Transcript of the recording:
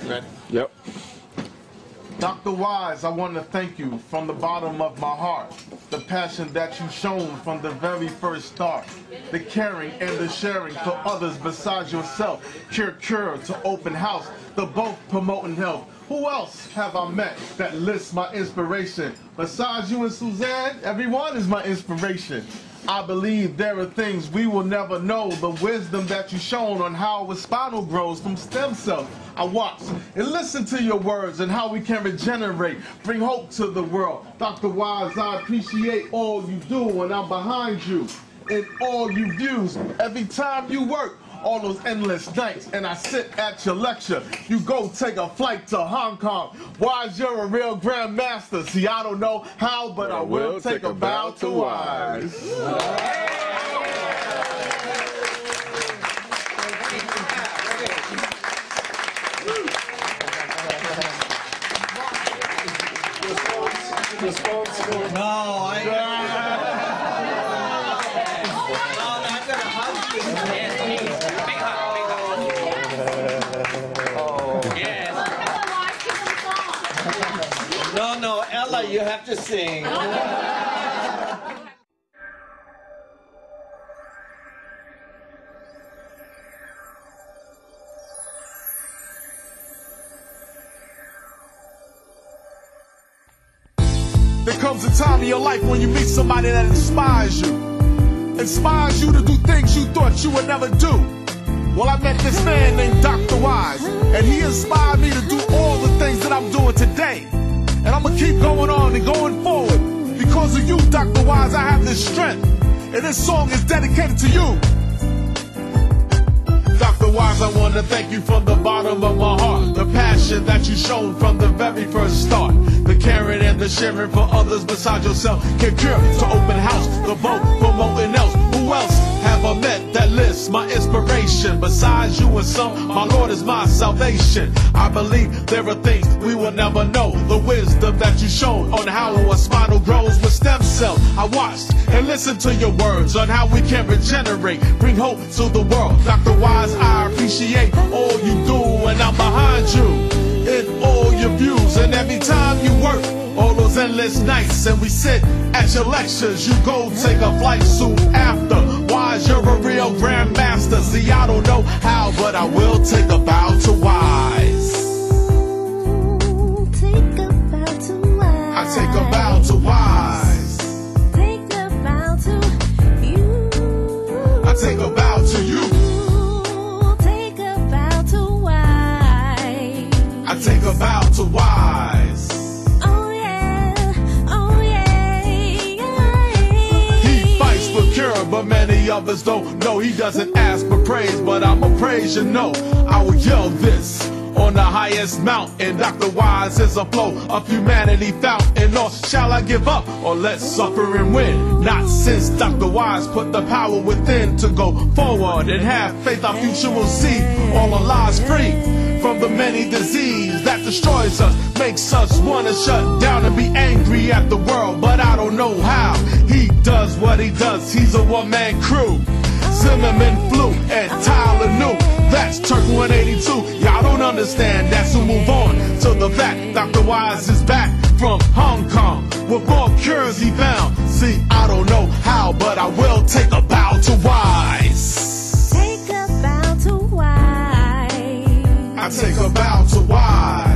Ready? Yep. Dr. Wise, I want to thank you from the bottom of my heart. The passion that you've shown from the very first start. The caring and the sharing for others besides yourself. Cure to open house. The both promoting health. Who else have I met that lists my inspiration? Besides you and Suzanne, everyone is my inspiration. I believe there are things we will never know. The wisdom that you've shown on how a spinal grows from stem cells. I watch and listen to your words and how we can regenerate, bring hope to the world. Dr. Wise, I appreciate all you do, and I'm behind you in all you views. Every time you work, all those endless nights, and I sit at your lecture. You go take a flight to Hong Kong. Wise, you're a real grandmaster. See, I don't know how, but I will take a bow to Wise. No, Ella, you have to sing. There comes a time in your life when you meet somebody that inspires you to do things you thought you would never do. Well, I met this man named Dr. Wise, and he inspired me to do all the things that I'm doing today. And I'm gonna keep going on and going forward. Because of you, Dr. Wise, I have this strength. And this song is dedicated to you. Dr. Wise, I want to thank you from the bottom of my heart. The passion that you shown from the very first start. The caring and the sharing for others besides yourself. Cure to open house, the vote promoting else. Who else have I met that lists my inspiration? Besides you and some, my Lord is my salvation. I believe there are things we will never know. The wisdom that you shown on how a spinal grows with stem cells. I watched and listened to your words on how we can regenerate, bring hope to the world. Dr. Wise, I appreciate all you do, and I'm behind you in all your views. And every time you work, all those endless nights, and we sit at your lectures, you go take a flight soon after. Wise, you're a real grandmaster. See, I don't know how, but I will take a bow to Wise. I take a bow to Wise. Take a bow to you. I take a bow to you. Take a bow to Wise. I take a bow to Wise. Oh yeah, oh yeah, He fights for cure, but many of us don't know. He doesn't ask for praise, but I'ma praise you, know. I will yell this on the highest mountain. Dr. Wise is a flow of humanity fountain. Or shall I give up, or let suffering win? Not since Dr. Wise put the power within to go forward and have faith our future will see all our lives free from the many disease that destroys us, makes us wanna shut down and be angry at the world. But I don't know how he does what he does. He's a one-man crew. Zimmerman, Flu, and Tyler New. That's Turk 182. Y'all don't understand that, so move on to the fact. Dr. Wise is back from Hong Kong with more cures he found. See, I don't know how, but I will take a bow to Wise. take a bow to Wise. I take a bow to Wise.